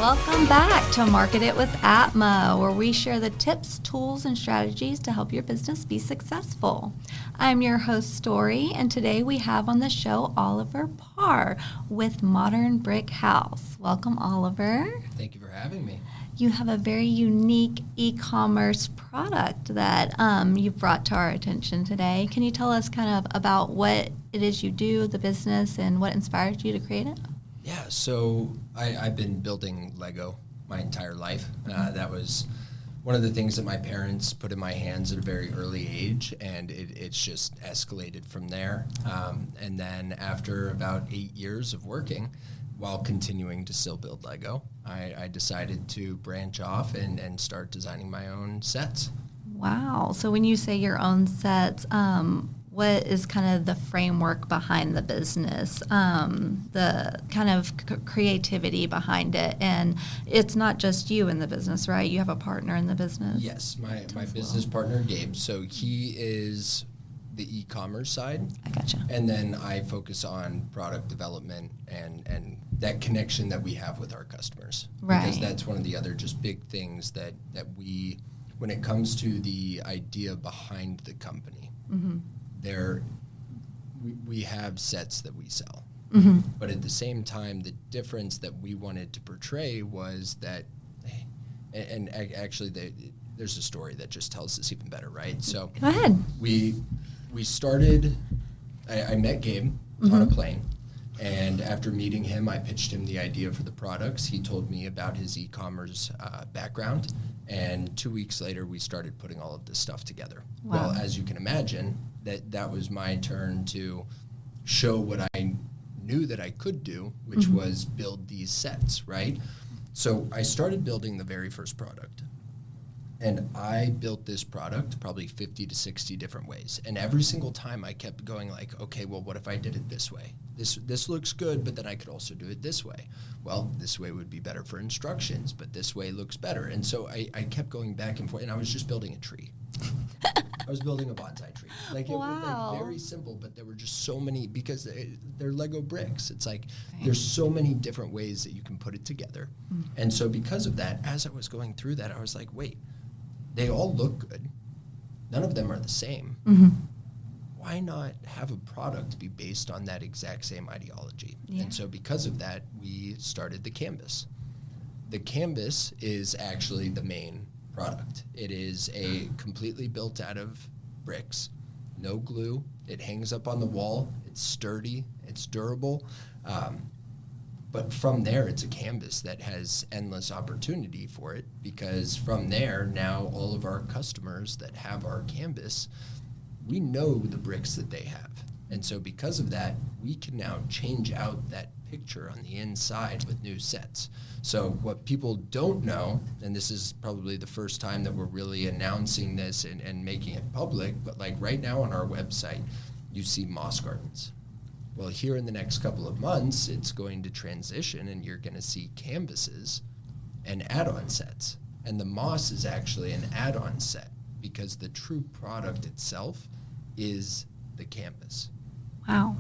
Welcome back to Market It with Atma, where we share the tips, tools, and strategies to help your business be successful. I'm your host, Story, and today we have on the show Oliver Parr with Modern Brick Haus. Welcome, Oliver. Thank you for having me. You have a very unique e-commerce product that you've brought to our attention today. Can you tell us kind of about what it is you do, the business, and what inspired you to create it? Yeah, so I've been building Lego my entire life. That was one of the things that my parents put in my hands at a very early age, and it's just escalated from there. And then after about 8 years of working, while continuing to still build Lego, I decided to branch off and start designing my own sets. Wow. So when you say your own sets, what is kind of the framework behind the business, the kind of creativity behind it? And it's not just you in the business, right? You have a partner in the business. Yes, my business partner, Gabe. So he is the e-commerce side. I gotcha. And then I focus on product development and that connection that we have with our customers. Right. Because that's one of the other just big things that we, when it comes to the idea behind the company, Mm-hmm. we have sets that we sell. Mm-hmm. But at the same time, the difference that we wanted to portray was that, and actually there's a story that just tells this even better, right? So Go ahead. We started, I met Gabe on a plane, and after meeting him, I pitched him the idea for the products. He told me about his e-commerce background, and 2 weeks later, we started putting all of this stuff together. Wow. Well, as you can imagine, that was my turn to show what I knew that I could do, which was build these sets, right? So I started building the very first product. And I built this product probably 50 to 60 different ways. And every single time I kept going like, okay, well, what if I did it this way? This looks good, but then I could also do it this way. Well, this way would be better for instructions, but this way looks better. And so I kept going back and forth, and I was just building a tree. I was building a bonsai tree. Like, it was like very simple, but there were just so many, because they're Lego bricks. It's like there's so many different ways that you can put it together. And so because of that, as I was going through that, I was like, wait, they all look good. None of them are the same. Why not have a product be based on that exact same ideology? Yeah. And so because of that, we started the canvas. The canvas is actually the main product. It is a completely built out of bricks, no glue. It hangs up on the wall. It's sturdy. It's durable. But from there, it's a canvas that has endless opportunity for it, because from there, now all of our customers that have our canvas, we know the bricks that they have. And so because of that, we can now change out that picture on the inside with new sets. So what people don't know, and this is probably the first time that we're really announcing this and making it public, but like right now on our website, you see moss gardens. Well, here in the next couple of months, it's going to transition, and you're going to see canvases and add-on sets. And the moss is actually an add-on set, because the true product itself is the canvas. Wow.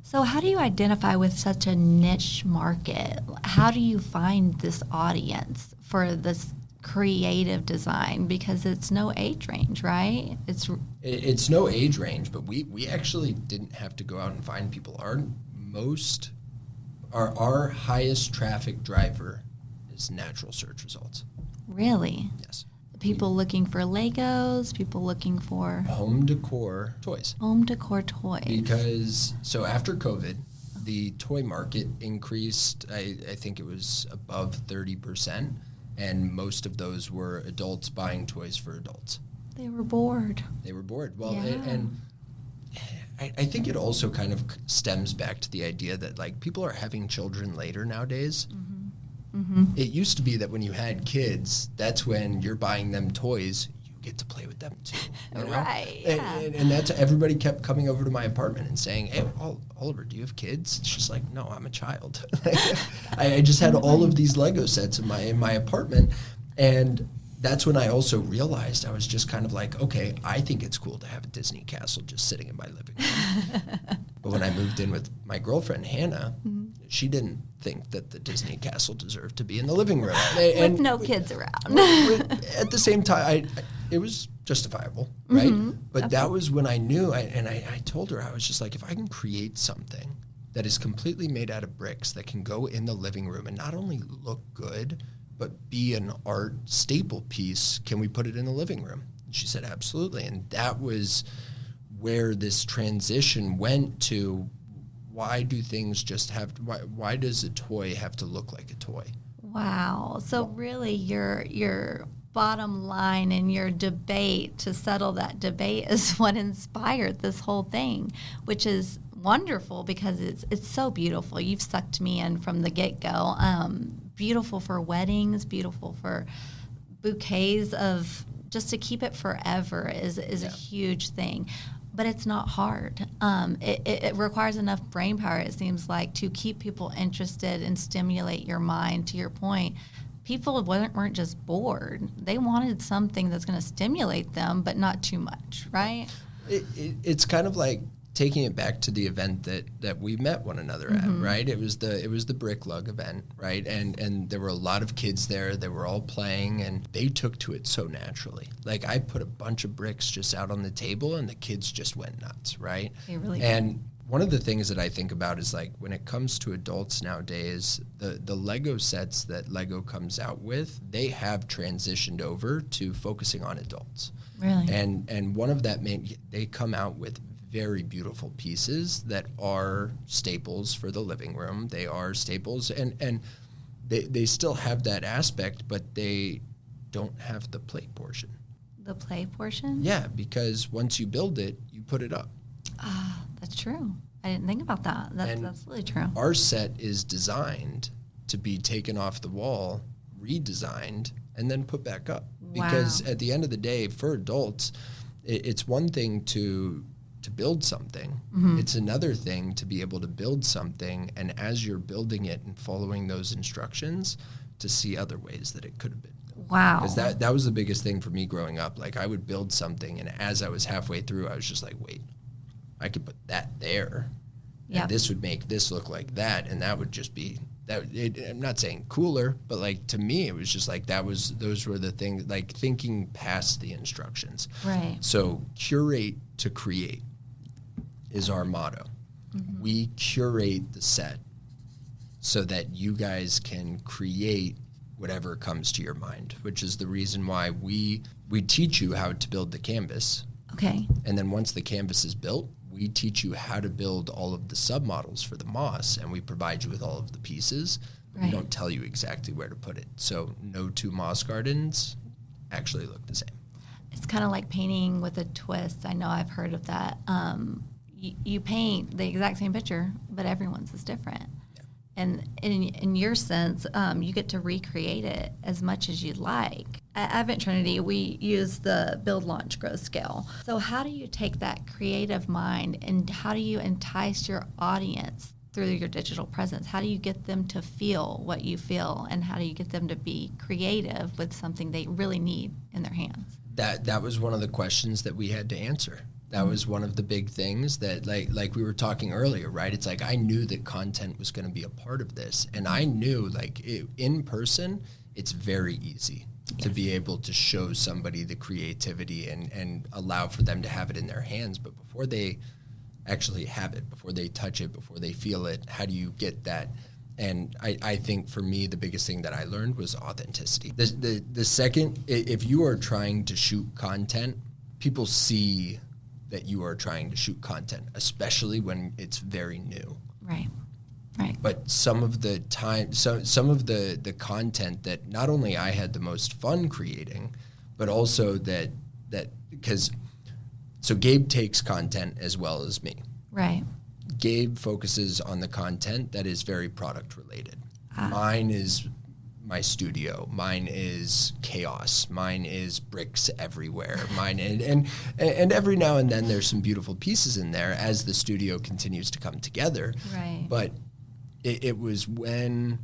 So how do you identify with such a niche market? How do you find this audience for this creative design? Because it's no age range, right? It's no age range, but we actually didn't have to go out and find people. Our highest traffic driver is natural search results. Really? Yes. People looking for Legos, people looking for Home decor toys. home decor toys. Because, so after COVID, the toy market increased, I think it was above 30%, and most of those were adults buying toys for adults. They were bored. They were bored. Well, Yeah. and I think it also kind of stems back to the idea that, like, people are having children later nowadays. It used to be that when you had kids, that's when you're buying them toys, you get to play with them too. You know? Right. Yeah. And that's, everybody kept coming over to my apartment and saying, hey, Oliver, do you have kids? It's just like, no, I'm a child. I just had all of these Lego sets in my apartment, and that's when I also realized I was just kind of like, okay, I think it's cool to have a Disney castle just sitting in my living room. But when I moved in with my girlfriend, Hannah, she didn't think that the Disney castle deserved to be in the living room. With no kids around. At the same time, it was justifiable, right? But Absolutely. that was when I knew, I told her, I was just like, if I can create something that is completely made out of bricks that can go in the living room and not only look good, but be an art staple piece, can we put it in the living room? And she said, absolutely. And that was where this transition went to, why do things just have, why does a toy have to look like a toy? Wow. So really your bottom line and your debate to settle that debate is what inspired this whole thing, which is wonderful because it's so beautiful. You've sucked me in from the get-go. Beautiful for weddings, beautiful for bouquets of, just to keep it forever is a huge thing. But it's not hard. It requires enough brain power, it seems like, to keep people interested and stimulate your mind. To your point, people weren't just bored. They wanted something that's going to stimulate them, but not too much, right? It's kind of like taking it back to the event that we met one another at, right? It was the Brick Lug event, right? And there were a lot of kids there. They were all playing, and they took to it so naturally. Like, I put a bunch of bricks just out on the table, and the kids just went nuts, right? They really And one of the things that I think about is, like, when it comes to adults nowadays, the Lego sets that Lego comes out with, they have transitioned over to focusing on adults. Really? And one of that they come out with very beautiful pieces that are staples for the living room. They are staples, and they still have that aspect, but they don't have the play portion. The play portion? Yeah, because once you build it, you put it up. That's true. I didn't think about that. That's And absolutely true. Our set is designed to be taken off the wall, redesigned, and then put back up. Because at the end of the day, for adults, it's one thing to build something. It's another thing to be able to build something, and as you're building it and following those instructions, to see other ways that it could have been. Wow. Because that was the biggest thing for me growing up. Like, I would build something, and as I was halfway through, I was just like, wait, I could put that there. Yep. And this would make this look like that, and that would just be I'm not saying cooler, but, like, to me, it was just like those were the things, like, thinking past the instructions. Right. So curate to create is our motto. We curate the set so that you guys can create whatever comes to your mind, which is the reason why we teach you how to build the canvas. Okay. And then once the canvas is built, we teach you how to build all of the submodels for the moss, and we provide you with all of the pieces. But we don't tell you exactly where to put it. So no two moss gardens actually look the same. It's kind of like painting with a twist. I know I've heard of that. You paint the exact same picture, but everyone's is different. Yeah. And in your sense, you get to recreate it as much as you like. At Advent Trinity, we use the build, launch, grow scale. So how do you take that creative mind and how do you entice your audience through your digital presence? How do you get them to feel what you feel, and how do you get them to be creative with something they really need in their hands? That was one of the questions that we had to answer. That was one of the big things that, like we were talking earlier, right? It's like, I knew that content was going to be a part of this, and I knew, like, in person, it's very easy to be able to show somebody the creativity and allow for them to have it in their hands. But before they actually have it, before they touch it, before they feel it, how do you get that? And I think for me, the biggest thing that I learned was authenticity. The second, if you are trying to shoot content, people see that you are trying to shoot content, especially when it's very new. Right. But some of the time, some of the content that not only I had the most fun creating, but also that because, so Gabe takes content as well as me. Right. Gabe focuses on the content that is very product related. Mine is my studio. Mine is chaos. Mine is bricks everywhere. Mine and every now and then there's some beautiful pieces in there as the studio continues to come together. Right. But it was when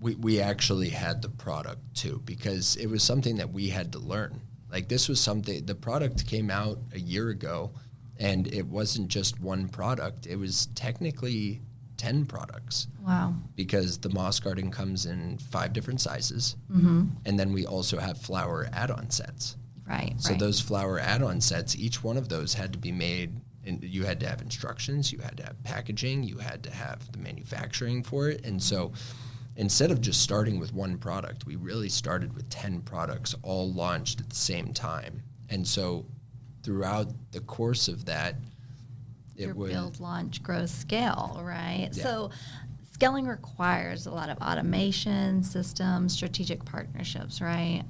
we actually had the product too, because it was something that we had to learn. Like, this was something, the product came out a year ago, and it wasn't just one product. It was technically 10 products. Wow. Because the moss garden comes in 5 different sizes. And then we also have flower add-on sets. Right. So those flower add-on sets, each one of those had to be made, and you had to have instructions, you had to have packaging, you had to have the manufacturing for it. And so instead of just starting with one product, we really started with 10 products all launched at the same time. And so throughout the course of that, it was build, launch, grow, scale, right? Yeah. So scaling requires a lot of automation, systems, strategic partnerships, right?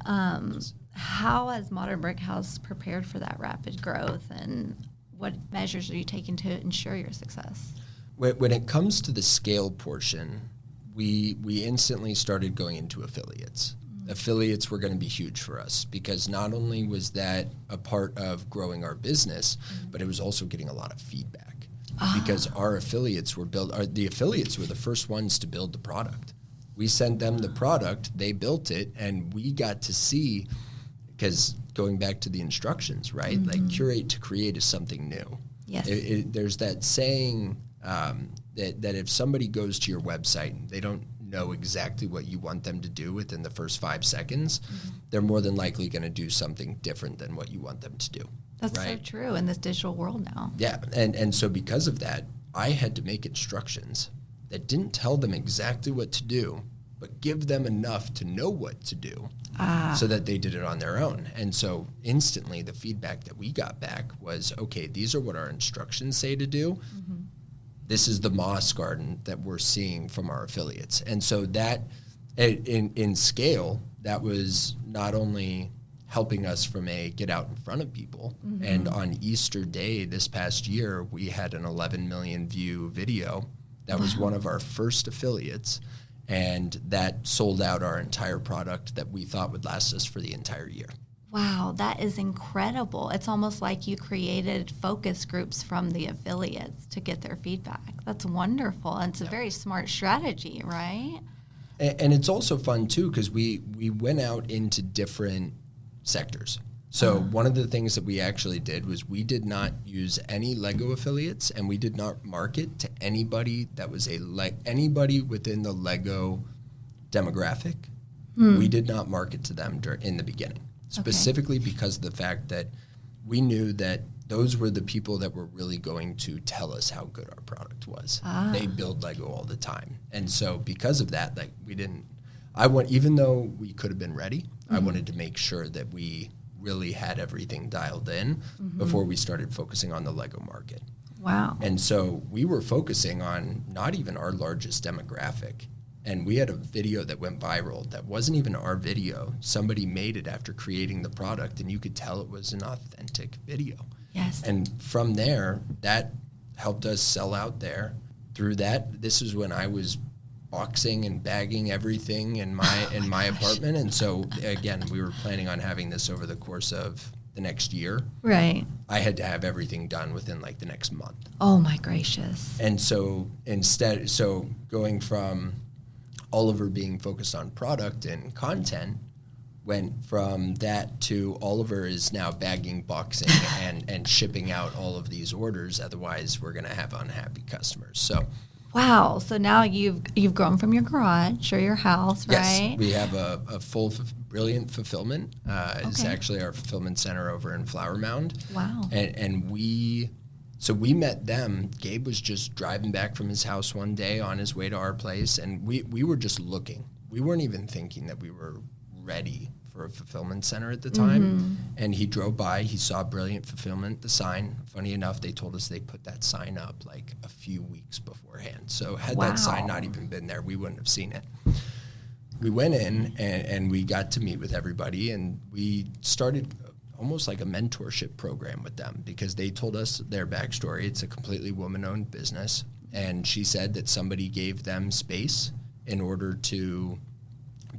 How has Modern Brick House prepared for that rapid growth, and what measures are you taking to ensure your success? When it comes to the scale portion, we instantly started going into affiliates. Affiliates were going to be huge for us because not only was that a part of growing our business, but it was also getting a lot of feedback because our affiliates were the affiliates were the first ones to build the product. We sent them the product, they built it, and we got to see, because going back to the instructions, right? Like curate to create is something new. Yes. There's that saying that if somebody goes to your website and they don't know exactly what you want them to do within the first 5 seconds, they're more than likely going to do something different than what you want them to do. That's right? so true in this digital world now. Yeah, and so because of that, I had to make instructions that didn't tell them exactly what to do, but give them enough to know what to do so that they did it on their own. And so instantly the feedback that we got back was, okay, these are what our instructions say to do. This is the moss garden that we're seeing from our affiliates. And so that, in scale, that was not only helping us from a get out in front of people. And on Easter Day this past year, we had an 11 million view video. That was one of our first affiliates. And that sold out our entire product that we thought would last us for the entire year. Wow, that is incredible. It's almost like you created focus groups from the affiliates to get their feedback. That's wonderful. And it's a very smart strategy, right? And it's also fun, too, because we went out into different sectors. So one of the things that we actually did was we did not use any Lego affiliates, and we did not market to anybody that was anybody within the Lego demographic. We did not market to them in the beginning. Specifically because of the fact that we knew that those were the people that were really going to tell us how good our product was. They build Lego all the time. And so because of that, like even though we could have been ready, I wanted to make sure that we really had everything dialed in before we started focusing on the Lego market. Wow. And so we were focusing on not even our largest demographic. And we had a video that went viral that wasn't even our video. Somebody made it after creating the product, and you could tell it was an authentic video. Yes. And from there, that helped us sell out there. Through that, this is when I was boxing and bagging everything in my apartment. And so, again, we were planning on having this over the course of the next year. Right. I had to have everything done within like the next month. Oh, my gracious. And so going from Oliver being focused on product and content went from that to Oliver is now bagging, boxing, and shipping out all of these orders. Otherwise, we're going to have unhappy customers. So, wow. So now you've grown from your garage or your house, right? Yes, we have a full Brilliant Fulfillment. Is actually our fulfillment center over in Flower Mound. Wow. And we met them. Gabe was just driving back from his house one day on his way to our place, and we were just looking. We weren't even thinking that we were ready for a fulfillment center at the time. And he drove by. He saw Brilliant Fulfillment, the sign. Funny enough, they told us they put that sign up like a few weeks beforehand. So had that sign not even been there, we wouldn't have seen it. We went in, and we got to meet with everybody, and we started almost like a mentorship program with them because they told us their backstory. It's a completely woman-owned business, and she said that somebody gave them space in order to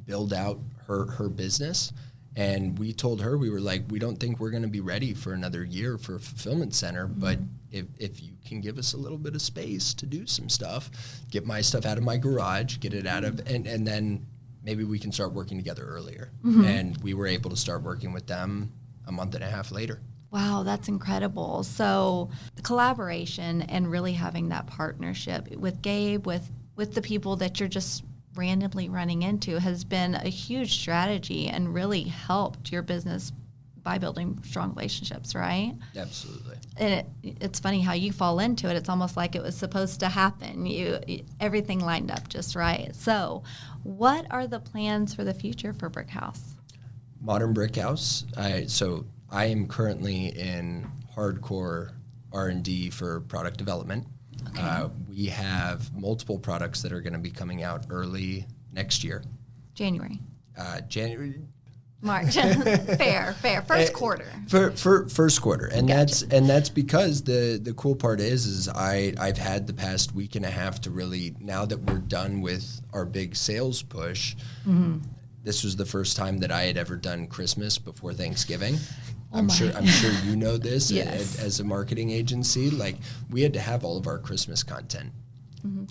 build out her business. And we told her, we were like, we don't think we're going to be ready for another year for a fulfillment center, but if you can give us a little bit of space to do some stuff, get my stuff out of my garage, get it out of, and then maybe we can start working together earlier. And we were able to start working with them a month and a half later. Wow, that's incredible. So the collaboration and really having that partnership with Gabe, with the people that you're just randomly running into has been a huge strategy and really helped your business by building strong relationships, right? Absolutely. And it's funny how you fall into it. It's almost like it was supposed to happen. Everything lined up just right. So what are the plans for the future for Brick House? Modern Brick Haus. I am currently in hardcore R&D for product development. Okay. We have multiple products that are going to be coming out early next year. January. January. March. Fair. First quarter. For first quarter. And Gotcha. that's because the cool part is I've had the past week and a half to really, now that we're done with our big sales push, this was the first time that I had ever done Christmas before Thanksgiving. I'm sure you know this. Yes. As a marketing agency, like we had to have all of our Christmas content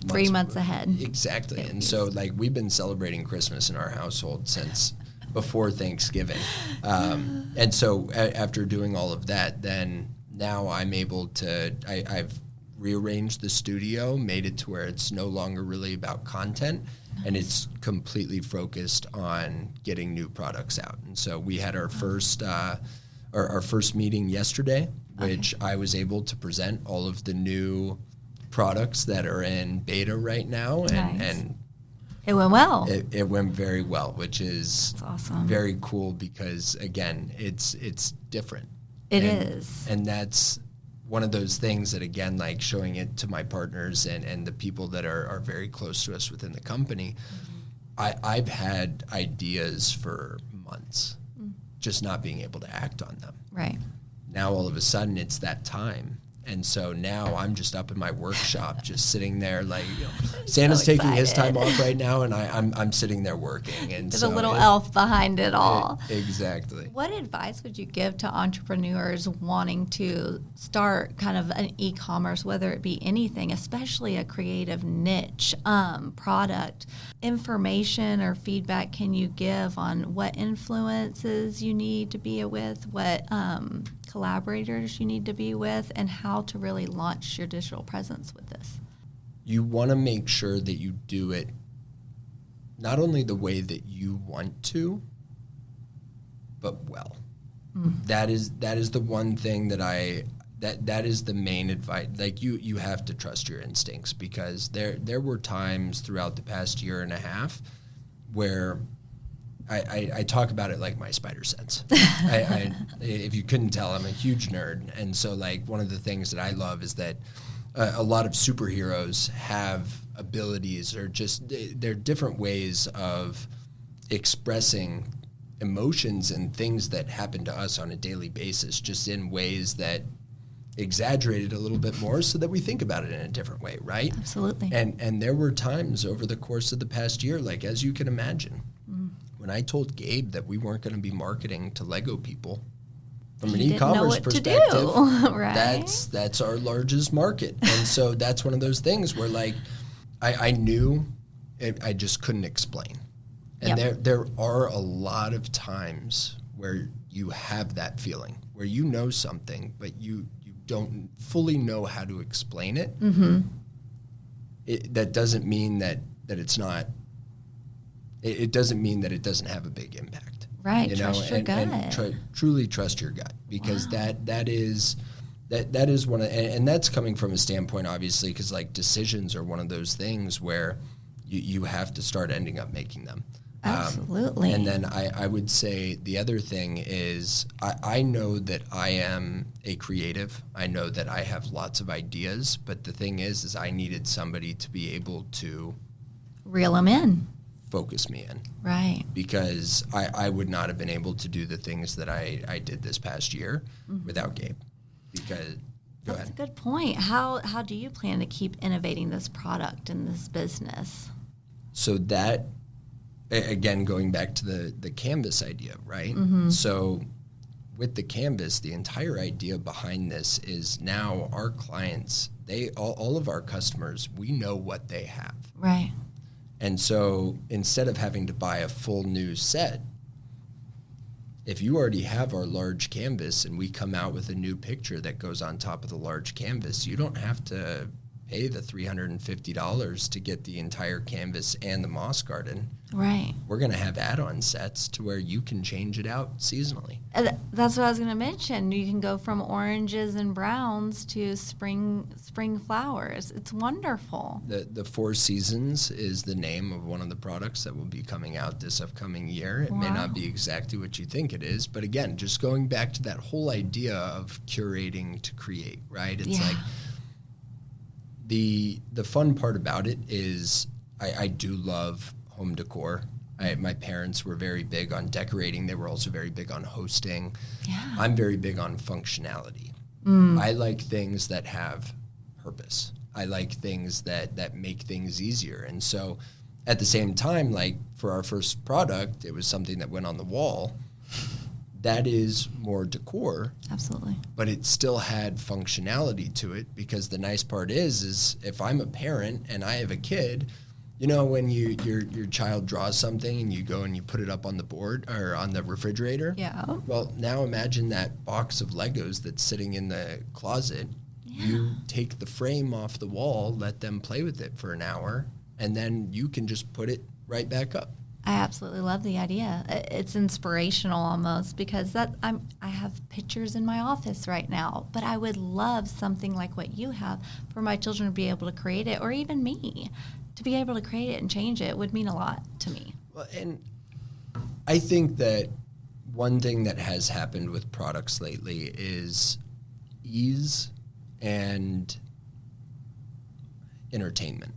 3 months ahead. Exactly. And so like we've been celebrating Christmas in our household since before Thanksgiving. And so after doing all of that, then now I'm able to, I've rearranged the studio, made it to where it's no longer really about content. Nice. And it's completely focused on getting new products out. And so we had our first meeting yesterday, which I was able to present all of the new products that are in beta right now. And it went well. It went very well, which is That's awesome. Very cool because, again, it's different. It is. And that's one of those things that, again, like showing it to my partners and the people that are very close to us within the company, I've had ideas for months, just not being able to act on them. Right. Now, all of a sudden, it's that time. And so now I'm just up in my workshop, just sitting there like, Santa's so taking his time off right now, and I'm sitting there working. And there's a little elf behind it all. Exactly. What advice would you give to entrepreneurs wanting to start kind of an e-commerce, whether it be anything, especially a creative niche product? Information or feedback can you give on what influences you need to be with, what collaborators you need to be with, and how to really launch your digital presence with this? You want to make sure that you do it not only the way that you want to, but well. That is the one thing that is the main advice. Like you have to trust your instincts, because there were times throughout the past year and a half where I talk about it like my spider sense. If you couldn't tell, I'm a huge nerd. And so like one of the things that I love is that a lot of superheroes have abilities, or just they're different ways of expressing emotions and things that happen to us on a daily basis, just in ways that exaggerate it a little bit more so that we think about it in a different way, right? Absolutely. And there were times over the course of the past year, like as you can imagine, when I told Gabe that we weren't going to be marketing to Lego people from an e-commerce perspective, right? that's our largest market. And so that's one of those things where like I knew I just couldn't explain. And there are a lot of times where you have that feeling, where you know something, but you don't fully know how to explain it. That doesn't mean that it's not. It doesn't mean that it doesn't have a big impact. Right. Trust your gut. And truly trust your gut, because that is one of, and that's coming from a standpoint, obviously, because like decisions are one of those things where you have to start ending up making them. Absolutely. And then I would say the other thing is I know that I am a creative. I know that I have lots of ideas, but the thing is I needed somebody to be able to reel them in. Focus me in. Right. Because I would not have been able to do the things that I did this past year without Gabe. Because That's a good point. How do you plan to keep innovating this product and this business? So that, again, going back to the canvas idea, right? So with the canvas, the entire idea behind this is now our clients, all of our customers, we know what they have. Right. And so instead of having to buy a full new set, if you already have our large canvas and we come out with a new picture that goes on top of the large canvas, you don't have to pay the $350 to get the entire canvas and the moss garden. Right. We're going to have add-on sets to where you can change it out seasonally. That's what I was going to mention. You can go from oranges and browns to spring flowers. It's wonderful. The Four Seasons is the name of one of the products that will be coming out this upcoming year. It may not be exactly what you think it is, but again, just going back to that whole idea of curating to create, right? It's like the fun part about it is I do love home decor. My parents were very big on decorating. They were also very big on hosting. Yeah. I'm very big on functionality. I like things that have purpose. I like things that make things easier. And so at the same time, like for our first product, it was something that went on the wall. That is more decor. Absolutely. But it still had functionality to it, because the nice part is if I'm a parent and I have a kid, you know, when your child draws something and you go and you put it up on the board or on the refrigerator. Yeah. Well, now imagine that box of Legos that's sitting in the closet. Yeah. You take the frame off the wall, let them play with it for an hour, and then you can just put it right back up. I absolutely love the idea. It's inspirational almost, because I have pictures in my office right now, but I would love something like what you have for my children to be able to create it, or even me to be able to create it and change it would mean a lot to me. Well, and I think that one thing that has happened with products lately is ease and entertainment.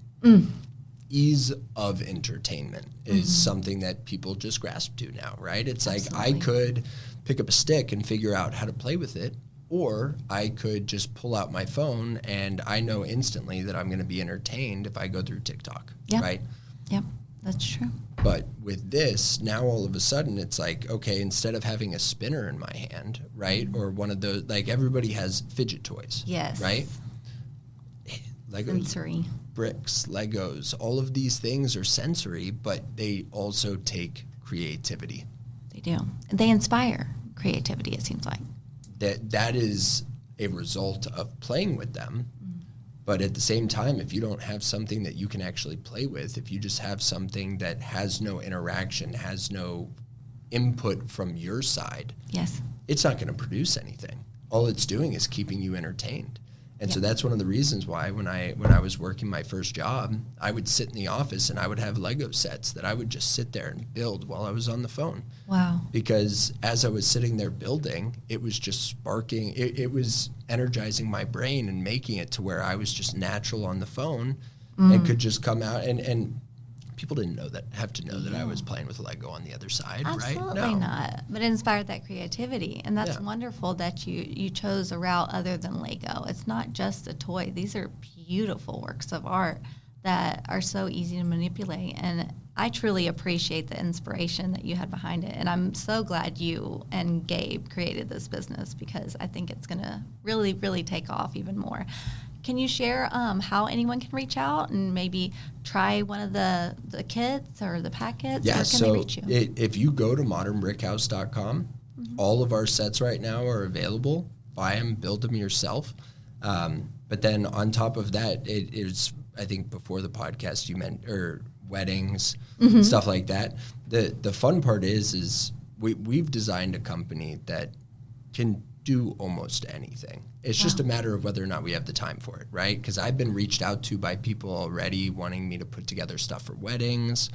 Ease of entertainment is something that people just grasp to now, right? It's Absolutely. Like I could pick up a stick and figure out how to play with it, or I could just pull out my phone and I know instantly that I'm going to be entertained if I go through TikTok, right? Yep, that's true. But with this, now all of a sudden it's like, okay, instead of having a spinner in my hand, right, or one of those, like everybody has fidget toys, yes, right? Legos, sensory. Bricks, Legos, all of these things are sensory, but they also take creativity. They do. They inspire creativity, it seems like. That is a result of playing with them. But at the same time, if you don't have something that you can actually play with, if you just have something that has no interaction, has no input from your side, yes, it's not going to produce anything. All it's doing is keeping you entertained. And so that's one of the reasons why when I was working my first job, I would sit in the office and I would have Lego sets that I would just sit there and build while I was on the phone. Wow. Because as I was sitting there building, it was just sparking, it was energizing my brain and making it to where I was just natural on the phone and could just come out and people didn't have to know that I was playing with Lego on the other side, Absolutely right? Absolutely not. But it inspired that creativity. And that's wonderful that you chose a route other than Lego. It's not just a toy. These are beautiful works of art that are so easy to manipulate. And I truly appreciate the inspiration that you had behind it. And I'm so glad you and Gabe created this business, because I think it's going to really, really take off even more. Can you share how anyone can reach out and maybe try one of the kits or the packets? Yeah, Where can they reach you? If you go to modernbrickhouse.com, all of our sets right now are available. Buy them, build them yourself. But then on top of that, it is, I think before the podcast you meant, or weddings, stuff like that. The fun part is we've designed a company that can do almost anything. It's just a matter of whether or not we have the time for it, right? Because I've been reached out to by people already wanting me to put together stuff for weddings.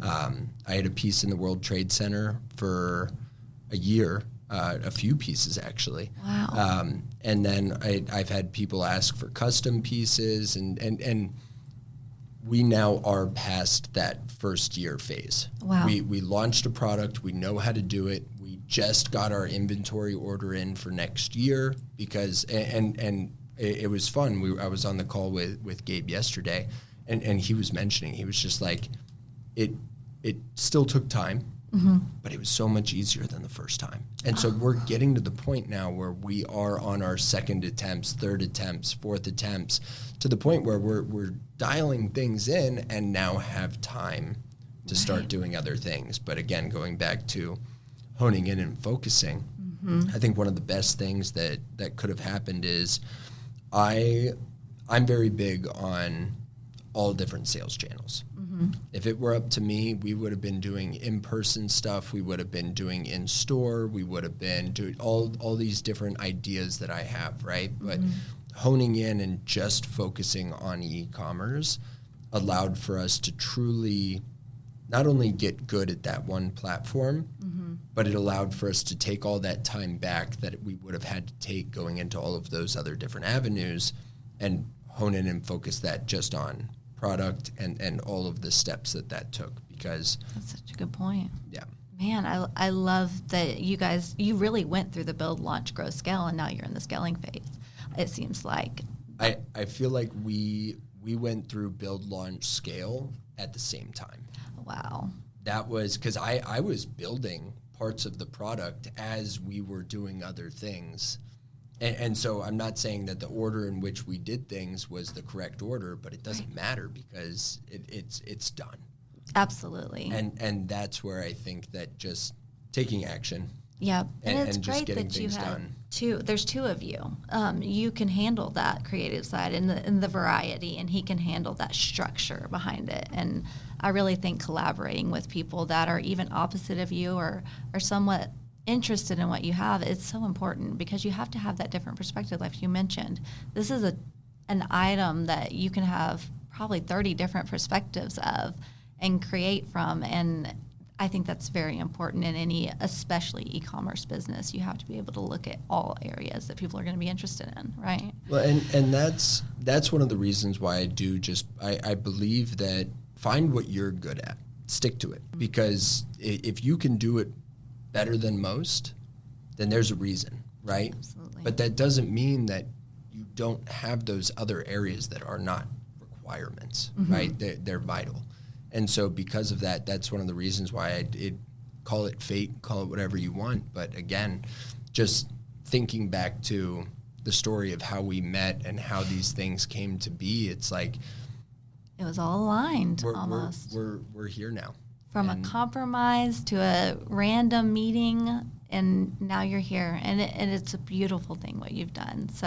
I had a piece in the World Trade Center for a year, a few pieces actually. Wow. And then I've had people ask for custom pieces, and we now are past that first year phase. Wow. We launched a product. We know how to do it. We just got our inventory order in for next year because, and it was fun. I was on the call with Gabe yesterday, and he was mentioning, he was just like, it still took time, but it was so much easier than the first time. And so we're getting to the point now where we are on our second attempts, third attempts, fourth attempts, to the point where we're dialing things in and now have time to start doing other things. But again, going back to honing in and focusing, I think one of the best things that could have happened is I'm very big on all different sales channels. If it were up to me, we would have been doing in-person stuff. We would have been doing in-store. We would have been doing all these different ideas that I have, right? But honing in and just focusing on e-commerce allowed for us to truly not only get good at that one platform, but it allowed for us to take all that time back that we would have had to take going into all of those other different avenues and hone in and focus that just on product and all of the steps that took, because that's such a good point. Yeah. Man, I love that you really went through the build, launch, grow, scale, and now you're in the scaling phase. It seems like. I feel like we went through build, launch, scale at the same time. Wow. That was because I was building parts of the product as we were doing other things. And so I'm not saying that the order in which we did things was the correct order, but it doesn't matter because it's done. Absolutely. And that's where I think that just taking action. Yeah, and it's just great getting that you things have done. There's two of you. You can handle that creative side and the variety, and he can handle that structure behind it. And I really think collaborating with people that are even opposite of you or are somewhat interested in what you have is so important, because you have to have that different perspective. Like you mentioned, this is an item that you can have probably 30 different perspectives of and create from, and I think that's very important in any, especially e-commerce business. You have to be able to look at all areas that people are going to be interested in, right? Well, and that's one of the reasons why I believe that find what you're good at, stick to it, because if you can do it better than most, then there's a reason, right? Absolutely. But that doesn't mean that you don't have those other areas that are not requirements, right? They're vital. And so because of that, that's one of the reasons why call it fate, call it whatever you want. But again, just thinking back to the story of how we met and how these things came to be, it's like it was all aligned almost. We're here now. From a compromise to a random meeting, and now you're here, and it's a beautiful thing what you've done. So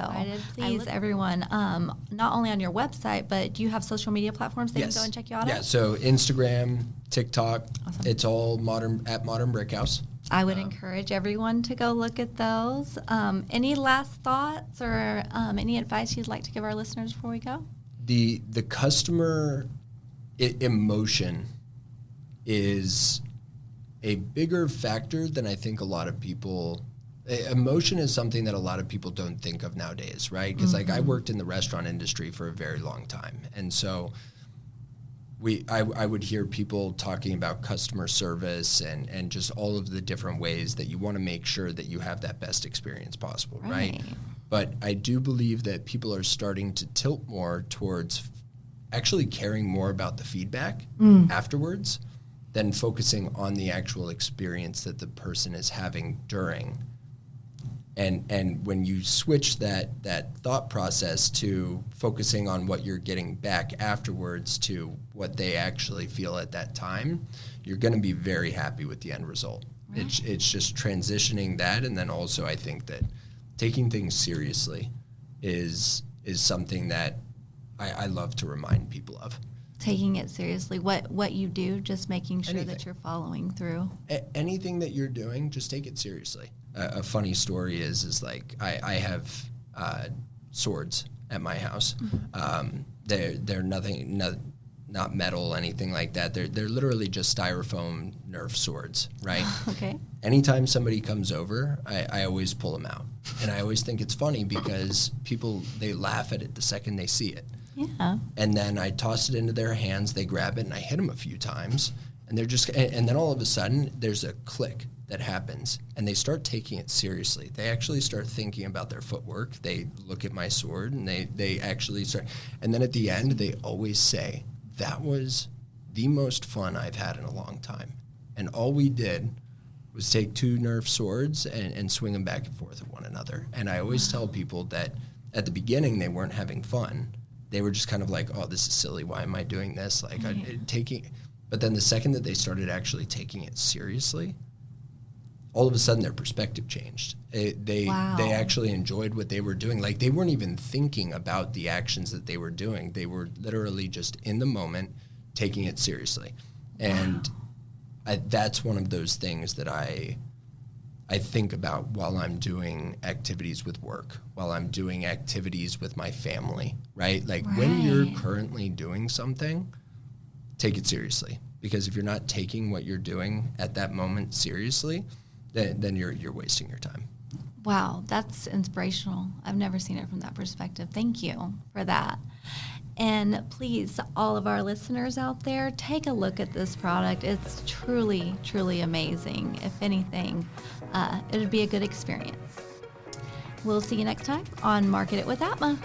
please, everyone, not only on your website, but do you have social media platforms they can go and check you out? Yeah, so Instagram, TikTok, awesome. It's all Modern Brick House. I would encourage everyone to go look at those. Any last thoughts or any advice you'd like to give our listeners before we go? The customer emotion is a bigger factor than I think a lot of people. Emotion is something that a lot of people don't think of nowadays, right? Because like I worked in the restaurant industry for a very long time, and so I would hear people talking about customer service and just all of the different ways that you want to make sure that you have that best experience possible, right? But I do believe that people are starting to tilt more towards actually caring more about the feedback afterwards than focusing on the actual experience that the person is having during. And when you switch that thought process to focusing on what you're getting back afterwards to what they actually feel at that time, you're going to be very happy with the end result. Right. It's just transitioning that, and then also I think that taking things seriously is something that I love to remind people of. Taking it seriously, what you do, just making sure that you're following through. Anything that you're doing, just take it seriously. A funny story is like I have swords at my house. They're nothing, not metal, anything like that. They're literally just styrofoam Nerf swords, right? Okay. Anytime somebody comes over, I always pull them out, and I always think it's funny because people, they laugh at it the second they see it. Yeah. And then I toss it into their hands, they grab it, and I hit them a few times, and and then all of a sudden there's a click that happens, and they start taking it seriously. They actually start thinking about their footwork. They look at my sword, and they actually start, and then at the end they always say, that was the most fun I've had in a long time. And all we did was take two Nerf swords and swing them back and forth at one another. And I always tell people that at the beginning they weren't having fun. They were just kind of like, oh, this is silly. Why am I doing this? Like but then the second that they started actually taking it seriously, all of a sudden their perspective changed. They actually enjoyed what they were doing. Like, they weren't even thinking about the actions that they were doing. They were literally just in the moment, taking it seriously. And that's one of those things that I think about while I'm doing activities with work, while I'm doing activities with my family, right? Like, when you're currently doing something, take it seriously. Because if you're not taking what you're doing at that moment seriously, then you're wasting your time. Wow, that's inspirational. I've never seen it from that perspective. Thank you for that. And please, all of our listeners out there, take a look at this product. It's truly, truly amazing. If anything, it would be a good experience. We'll see you next time on Market It with Atma.